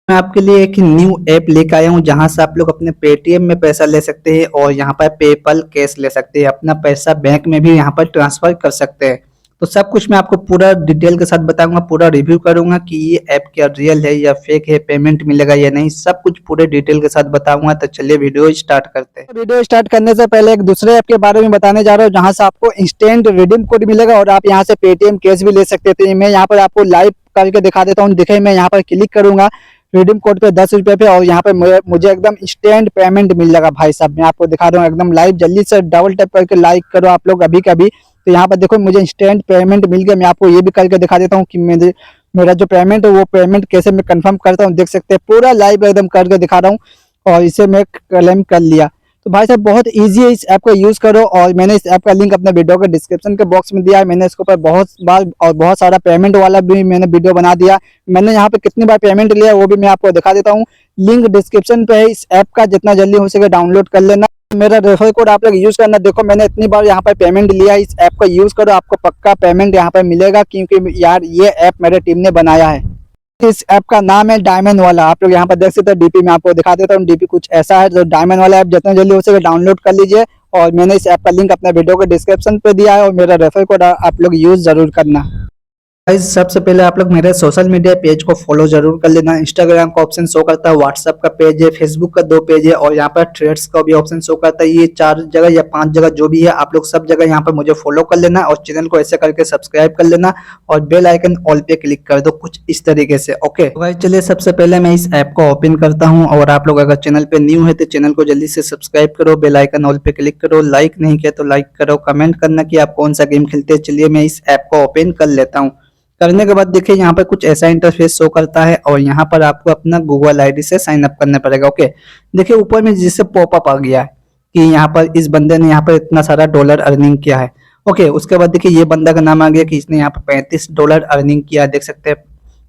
मैं आपके लिए एक न्यू ऐप लेकर आया हूँ जहाँ से आप लोग अपने पेटीएम में पैसा ले सकते हैं और यहाँ पर पेपल कैश ले सकते हैं। अपना पैसा बैंक में भी यहाँ पर ट्रांसफर कर सकते हैं। तो सब कुछ मैं आपको पूरा डिटेल के साथ बताऊंगा, पूरा रिव्यू करूंगा कि ये ऐप क्या रियल है या फेक है, पेमेंट मिलेगा या नहीं, सब कुछ पूरे डिटेल के साथ बताऊंगा। तो चलिए वीडियो स्टार्ट करते हैं। वीडियो स्टार्ट करने से पहले एक दूसरे ऐप के बारे में बताने जा रहा हूँ जहाँ से आपको इंस्टेंट रिडीम कोड मिलेगा और आप यहाँ से पेटीएम कैश भी ले सकते थे। मैं यहाँ पर आपको लाइव करके दिखा देता हूँ। देखिए मैं यहाँ पर क्लिक करूंगा रिडीम कोड पे 10 रुपये पे और यहाँ पे मुझे एकदम इंस्टेंट पेमेंट मिल जाएगा। भाई साहब मैं आपको दिखा रहा हूँ एकदम लाइव। जल्दी से डबल टैप करके लाइक करो आप लोग अभी कभी। तो यहाँ पर देखो मुझे इंस्टेंट पेमेंट मिल गया। मैं आपको ये भी करके दिखा देता हूँ कि मेरा जो पेमेंट है वो पेमेंट कैसे मैं कंफर्म करता हूँ। देख सकते हैं पूरा लाइव एकदम करके दिखा रहा हूँ और इसे मैं क्लेम कर लिया। तो भाई साहब बहुत इजी है, इस ऐप का यूज़ करो और मैंने इस ऐप का लिंक अपने वीडियो के डिस्क्रिप्शन के बॉक्स में दिया है। मैंने इसके ऊपर बहुत बार और बहुत सारा पेमेंट वाला भी मैंने वीडियो बना दिया। मैंने यहाँ पे कितनी बार पेमेंट लिया वो भी मैं आपको दिखा देता हूँ। लिंक डिस्क्रिप्शन पे है इस ऐप का, जितना जल्दी हो सके डाउनलोड कर लेना। मेरा रेफर कोड आप लोग यूज़ करना। देखो मैंने इतनी बार यहाँ पर पेमेंट लिया, इस ऐप का यूज़ करो, आपको पक्का पेमेंट यहाँ पर मिलेगा क्योंकि यार ये ऐप मेरे टीम ने बनाया है। इस ऐप का नाम है डायमंड वाला। आप लोग यहाँ पर देख सकते हैं। डीपी में आपको दिखा देता हूँ। डीपी कुछ ऐसा है। जो डायमंड वाला ऐप जितना जल्दी हो सके डाउनलोड कर लीजिए और मैंने इस ऐप का लिंक अपने वीडियो के डिस्क्रिप्शन पे दिया है और मेरा रेफर कोड आप लोग यूज जरूर करना। गाइस सबसे पहले आप लोग मेरे सोशल मीडिया पेज को फॉलो जरूर कर लेना। इंस्टाग्राम का ऑप्शन शो करता है, व्हाट्सएप का पेज है, फेसबुक का 2 पेज है और यहाँ पर थ्रेड्स का भी ऑप्शन शो करता है। ये 4 जगह या 5 जगह जो भी है आप लोग सब जगह यहाँ पर मुझे फॉलो कर लेना और चैनल को ऐसे करके सब्सक्राइब कर लेना और बेल आइकन ऑल पे क्लिक कर दो कुछ इस तरीके से। ओके तो गाइस चलिए सबसे पहले मैं इस ऐप को ओपन करता हूँ और आप लोग अगर चैनल पे न्यू है तो चैनल को जल्दी से सब्सक्राइब करो, बेल आइकन ऑल पे क्लिक करो, लाइक नहीं किया तो लाइक करो, कमेंट करना कि आप कौन सा गेम खेलते हैं। चलिए मैं इस ऐप को ओपन कर लेता हूँ। करने के बाद देखिए यहाँ पर कुछ ऐसा इंटरफेस शो करता है और यहाँ पर आपको अपना गूगल आईडी से साइन अप करना पड़ेगा। ओके देखिए ऊपर में जिससे पॉपअप आ गया है कि यहाँ पर इस बंदे ने यहाँ पर इतना सारा डॉलर अर्निंग किया है। ओके उसके बाद देखिए ये बंदा का नाम आ गया कि इसने यहाँ पर $35 अर्निंग किया, देख सकते हैं।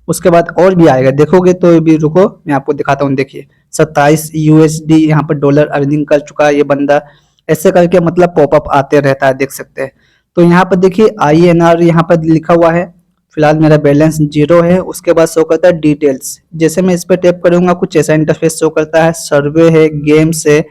उसके बाद और भी आएगा, देखोगे तो भी रुको मैं आपको दिखाता हूँ। देखिए 27 USD यहाँ पर डॉलर अर्निंग कर चुका है ये बंदा। ऐसे करके मतलब पॉपअप आते रहता है, देख सकते हैं। तो यहाँ पर देखिए INR यहाँ पर लिखा हुआ है। फिलहाल मेरा बैलेंस 0 है। उसके बाद शो करता है डिटेल्स। जैसे मैं इस पर टैप करूंगा कुछ ऐसा इंटरफेस शो करता है। सर्वे है, गेम्स है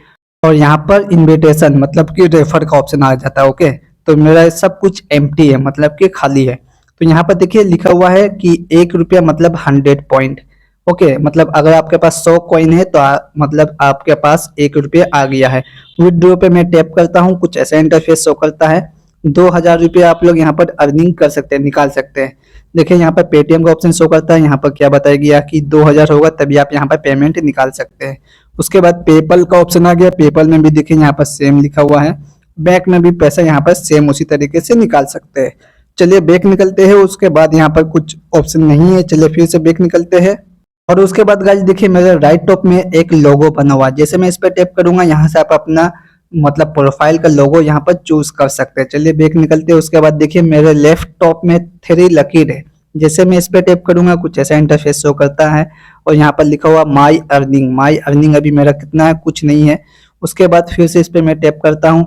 और यहाँ पर इनविटेशन मतलब कि रेफर का ऑप्शन आ जाता है। ओके तो मेरा सब कुछ एम्प्टी है, मतलब कि खाली है। तो यहाँ पर देखिए लिखा हुआ है कि 1 रुपया मतलब 100 पॉइंट। ओके मतलब अगर आपके पास 100 कॉइन है तो मतलब आपके पास 1 रुपया आ गया है। विथड्रॉ पे मैं टैप करता हूँ, कुछ ऐसा इंटरफेस शो करता है। 2000 रुपये आप लोग यहाँ पर अर्निंग कर सकते हैं, निकाल सकते हैं। देखिए यहाँ पर पेटीएम का ऑप्शन शो करता है। यहाँ पर क्या बताया गया कि 2000 होगा तभी आप यहाँ पर पेमेंट निकाल सकते हैं। उसके बाद पेपल का ऑप्शन आ गया। पेपल में भी देखिए यहाँ पर सेम लिखा हुआ है। बैंक में भी पैसा यहाँ पर सेम उसी तरीके से निकाल सकते हैं। चलिए बैक निकलते हैं। उसके बाद यहाँ पर कुछ ऑप्शन नहीं है, चलिए फिर से बैक निकलते हैं। और उसके बाद गाइस देखिए मेरे राइट टॉप में एक लोगो बना हुआ है। जैसे मैं इस पर टैप करूंगा यहाँ से आप अपना मतलब प्रोफाइल का लोगो यहाँ पर चूज कर सकते हैं। चलिए बैक निकलते हैं। उसके बाद देखिए मेरे लेफ्ट टॉप में 3 लकीर है। जैसे मैं इस पे टैप करूंगा कुछ ऐसा इंटरफेस शो करता है और यहाँ पर लिखा हुआ माई अर्निंग। माई अर्निंग अभी मेरा कितना है, कुछ नहीं है। उसके बाद फिर से इस पे मैं टैप करता हूँ।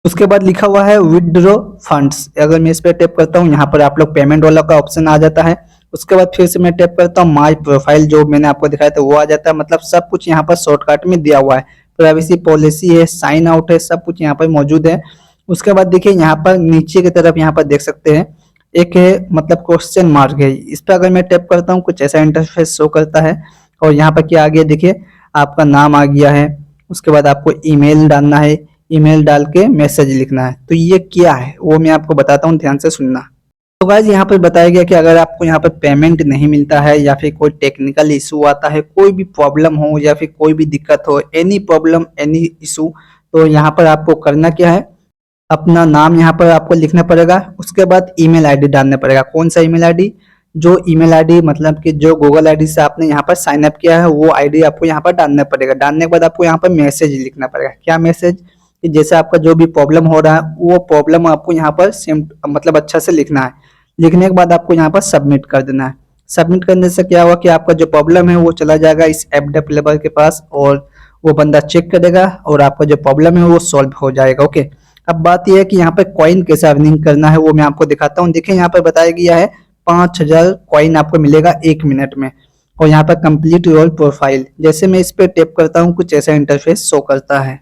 उसके बाद लिखा हुआ है विदड्रॉ फंड्स। अगर मैं इस पे टैप करता हूँ यहाँ पर आप लोग पेमेंट वाला का ऑप्शन आ जाता है। उसके बाद फिर से मैं टैप करता हूँ माई प्रोफाइल, जो मैंने आपको दिखाया था वो आ जाता है। मतलब सब कुछ यहाँ पर शॉर्टकट में दिया हुआ है। प्राइवेसी पॉलिसी है, साइन आउट है, सब कुछ यहाँ पर मौजूद है। उसके बाद देखिए यहाँ पर नीचे की तरफ यहाँ पर देख सकते हैं एक है मतलब क्वेश्चन मार्क है। इस पर अगर मैं टैप करता हूँ कुछ ऐसा इंटरफेस शो करता है और यहाँ पर क्या आ गया देखिए आपका नाम आ गया है। उसके बाद आपको ईमेल डालना है, ईमेल डाल के मैसेज लिखना है। तो ये क्या है वो मैं आपको बताता हूँ, ध्यान से सुनना। तो गाइस यहाँ पर बताया गया कि अगर आपको यहाँ पर पेमेंट नहीं मिलता है या फिर कोई टेक्निकल इशू आता है, कोई भी प्रॉब्लम हो या फिर कोई भी दिक्कत हो, एनी प्रॉब्लम एनी इशू, तो यहाँ पर आपको करना क्या है, अपना नाम यहाँ पर आपको लिखना पड़ेगा। उसके बाद ईमेल आईडी डालना पड़ेगा। कौन सा ईमेल आईडी, जो ईमेल आईडी मतलब कि जो गूगल आईडी से आपने यहाँ पर साइन अप किया है वो आईडी आपको यहाँ पर डालना पड़ेगा। डालने के बाद आपको यहाँ पर मैसेज लिखना पड़ेगा। क्या मैसेज, कि जैसे आपका जो भी प्रॉब्लम हो रहा है वो प्रॉब्लम आपको यहाँ पर सेम मतलब अच्छा से लिखना है। लिखने के बाद आपको यहाँ पर सबमिट कर देना है। सबमिट करने से क्या हुआ कि आपका जो प्रॉब्लम है वो चला जाएगा इस ऐप डेवलपर के पास और वो बंदा चेक करेगा और आपका जो प्रॉब्लम है वो सॉल्व हो जाएगा। ओके अब बात यह है कि यहाँ पे कॉइन कैसे अर्निंग करना है वो मैं आपको दिखाता हूँ। देखिए यहाँ पर बताया गया है 5000 कॉइन आपको मिलेगा 1 मिनट में और यहाँ पर कंप्लीट योर प्रोफाइल, जैसे मैं इस पे टैप करता हूँ कुछ ऐसा इंटरफेस शो करता है।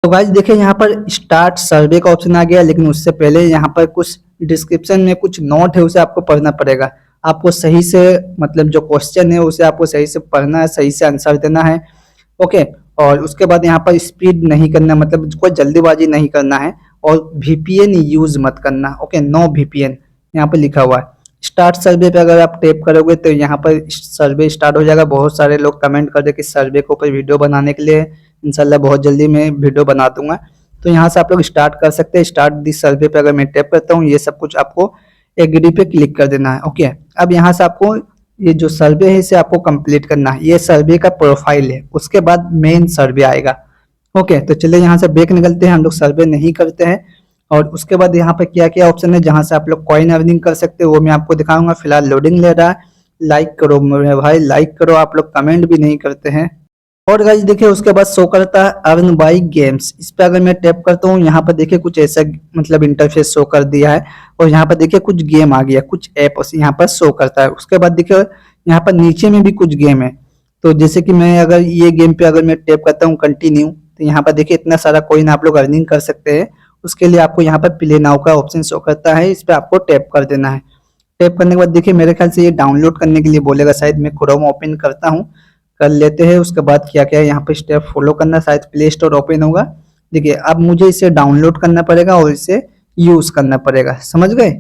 तो गाइस देखिए यहाँ पर स्टार्ट सर्वे का ऑप्शन आ गया, लेकिन उससे पहले यहाँ पर कुछ डिस्क्रिप्शन में कुछ नोट है, उसे आपको पढ़ना पड़ेगा। आपको सही से मतलब जो क्वेश्चन है उसे आपको सही से पढ़ना है, सही से आंसर देना है। ओके, और उसके बाद यहाँ पर स्पीड नहीं करना, मतलब कोई जल्दीबाजी नहीं करना है, और वीपीएन यूज मत करना। ओके, नो वीपीएन यहाँ पर लिखा हुआ है। स्टार्ट सर्वे पे अगर आप टैप करोगे तो यहाँ पर सर्वे स्टार्ट हो जाएगा। बहुत सारे लोग कमेंट कर रहे कि सर्वे के ऊपर वीडियो बनाने के लिए, इंशाल्लाह बहुत जल्दी मैं वीडियो बना दूंगा। तो यहाँ से आप लोग स्टार्ट कर सकते हैं। स्टार्ट दिस सर्वे पे अगर मैं टैप करता हूँ, ये सब कुछ आपको एग्री पे क्लिक कर देना है। ओके, अब यहाँ से आपको ये जो सर्वे है इसे आपको कंप्लीट करना है। ये सर्वे का प्रोफाइल है, उसके बाद मेन सर्वे आएगा। ओके, तो चलिए यहाँ से बैक निकलते हैं, हम लोग सर्वे नहीं करते हैं। और उसके बाद यहाँ पे क्या क्या ऑप्शन है जहाँ से आप लोग कॉइन अर्निंग कर सकते हो वो मैं आपको दिखाऊंगा। फिलहाल लोडिंग ले रहा है। लाइक करो मेरे भाई, लाइक करो, आप लोग कमेंट भी नहीं करते हैं। और गाइस देखिए उसके बाद शो करता है अर्न बाई गेम्स। इस पे अगर मैं टैप करता हूँ, यहाँ पर देखिए कुछ ऐसा मतलब इंटरफेस शो कर दिया है, और यहाँ पर देखिए कुछ गेम आ गया, कुछ ऐप यहाँ पर शो करता है। उसके बाद देखिए यहाँ पर नीचे में भी कुछ गेम है। तो जैसे कि मैं अगर ये गेम पे अगर मैं टैप करता हूँ कंटिन्यू, तो यहाँ पर देखिए इतना सारा कॉइन आप लोग अर्निंग कर सकते हैं। उसके लिए आपको यहाँ पर प्ले नाउ का ऑप्शन शो करता है, इस पे आपको टैप कर देना है। टैप करने के बाद देखिए मेरे ख्याल से ये डाउनलोड करने के लिए बोलेगा, शायद मैं क्रोम ओपन करता हूँ, कर लेते हैं। उसके बाद क्या क्या है यहाँ पे स्टेप फॉलो करना, शायद प्ले स्टोर ओपन होगा। देखिए अब मुझे इसे डाउनलोड करना पड़ेगा और इसे यूज करना पड़ेगा, समझ गए।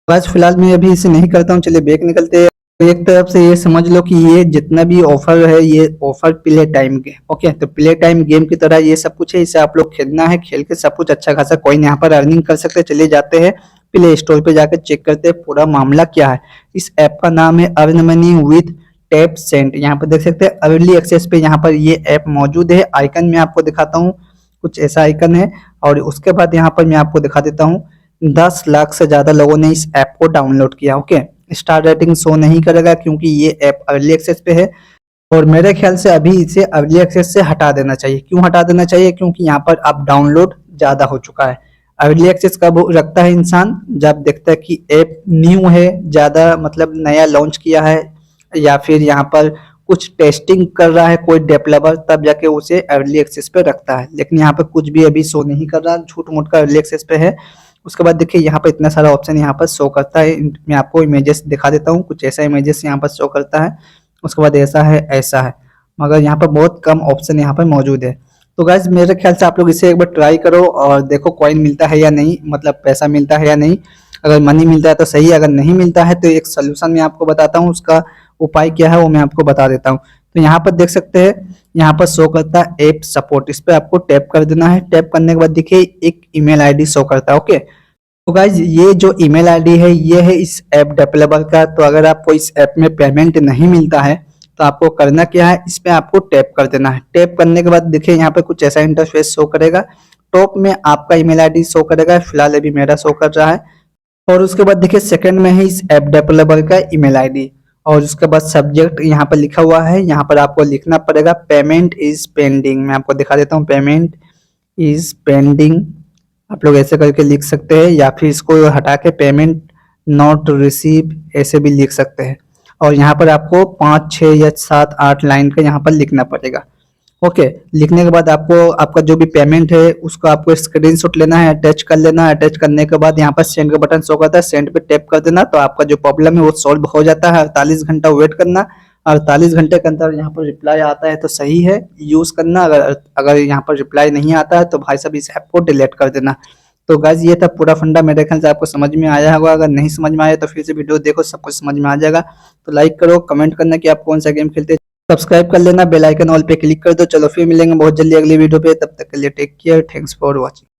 आज फिलहाल मैं अभी इसे नहीं करता हूँ, चलिए बैक निकलते हैं। एक तरफ से ये समझ लो कि ये जितना भी ऑफर है ये ऑफर प्ले टाइम के। ओके, तो प्ले टाइम गेम की तरह ये सब कुछ है, इसे आप लोग खेलना है, खेल के सब कुछ अच्छा खासा कॉइन यहाँ पर अर्निंग कर सकते हैं। चलिए जाते हैं प्ले स्टोर पे जाकर चेक करते हैं पूरा मामला क्या है। इस ऐप का नाम है earn money with tap cent. यहाँ पर देख सकते हैं अर्ली एक्सेस पे यहाँ पर ये ऐप मौजूद है। आइकन में आपको दिखाता हूँ, कुछ ऐसा आइकन है। और उसके बाद यहाँ पर मैं आपको दिखा देता हूँ 10 लाख से ज्यादा लोगों ने इस ऐप को डाउनलोड किया। ओके, स्टार रेटिंग शो नहीं करेगा क्योंकि ये ऐप अर्ली एक्सेस पे है, और मेरे ख्याल से अभी इसे अर्ली एक्सेस से हटा देना चाहिए। क्यों हटा देना चाहिए? क्योंकि यहाँ पर अब डाउनलोड ज्यादा हो चुका है। अर्ली एक्सेस कब रखता है इंसान? जब देखता है कि ऐप न्यू है, ज्यादा मतलब नया लॉन्च किया है, या फिर यहाँ पर कुछ टेस्टिंग कर रहा है कोई डेवलपर, तब जाके उसे अर्ली एक्सेस पे रखता है। लेकिन यहाँ पे कुछ भी अभी शो नहीं कर रहा, झूठ मूठ का अर्ली एक्सेस पे है। उसके बाद देखिए यहाँ पर इतना सारा ऑप्शन यहाँ पर शो करता है। मैं आपको इमेजेस दिखा देता हूँ, कुछ ऐसा इमेजेस यहाँ पर शो करता है। उसके बाद ऐसा है, ऐसा है, मगर यहाँ पर बहुत कम ऑप्शन यहाँ पर मौजूद है। तो गाइस मेरे ख्याल से आप लोग इसे एक बार ट्राई करो और देखो कॉइन मिलता है या नहीं, मतलब पैसा मिलता है या नहीं। अगर मनी मिलता है तो सही है, अगर नहीं मिलता है तो एक सोल्यूशन मैं आपको बताता हूँ, उसका उपाय क्या है वो मैं आपको बता देता हूँ। तो यहाँ पर देख सकते हैं, यहाँ पर शो करता है ऐप सपोर्ट, इस पे आपको टैप कर देना है। टैप करने के बाद देखिए एक ईमेल आईडी शो करता है। ओके, तो गाइज ये जो ईमेल आईडी है ये है इस ऐप डेवलपर का। तो अगर आपको इस ऐप में पेमेंट नहीं मिलता है तो आपको करना क्या है, इस पे आपको टैप कर देना है। टैप करने के बाद देखिए यहाँ पे कुछ ऐसा इंटरफेस शो करेगा, टॉप में आपका ईमेल आईडी शो करेगा, फिलहाल अभी मेरा शो कर रहा है। और उसके बाद देखिए सेकंड में है इस ऐप डेवलपर का ईमेल आईडी, और उसके बाद सब्जेक्ट यहाँ पर लिखा हुआ है, यहाँ पर आपको लिखना पड़ेगा पेमेंट इज पेंडिंग। मैं आपको दिखा देता हूँ, पेमेंट इज पेंडिंग आप लोग ऐसे करके लिख सकते हैं, या फिर इसको हटा के पेमेंट नॉट रिसीव ऐसे भी लिख सकते हैं। और यहाँ पर आपको 5, 6 या 7, 8 लाइन का यहाँ पर लिखना पड़ेगा। ओके, लिखने के बाद आपको आपका जो भी पेमेंट है उसको आपको स्क्रीनशॉट लेना है, अटैच कर लेना है। अटैच करने के बाद यहाँ पर सेंड का बटन शो करता है, सेंड पे टैप कर देना, तो आपका जो प्रॉब्लम है वो सॉल्व हो जाता है। 48 घंटा वेट करना, 48 घंटे के अंदर यहाँ पर रिप्लाई आता है तो सही है, यूज करना। अगर यहाँ पर रिप्लाई नहीं आता है तो भाई साहब इस ऐप को डिलीट कर देना। तो गाइस ये था पूरा फंडा, मेरे ख्याल से आपको समझ में आया होगा। अगर नहीं समझ में आया तो फिर से वीडियो देखो, सब कुछ समझ में आ जाएगा। तो लाइक करो, कमेंट करना कि आप कौन सा गेम खेलते हैं, सब्सक्राइब कर लेना, बेल आइकन ऑल पे क्लिक कर दो। चलो फिर मिलेंगे बहुत जल्दी अगली वीडियो पे, तब तक के लिए take care, thanks for watching.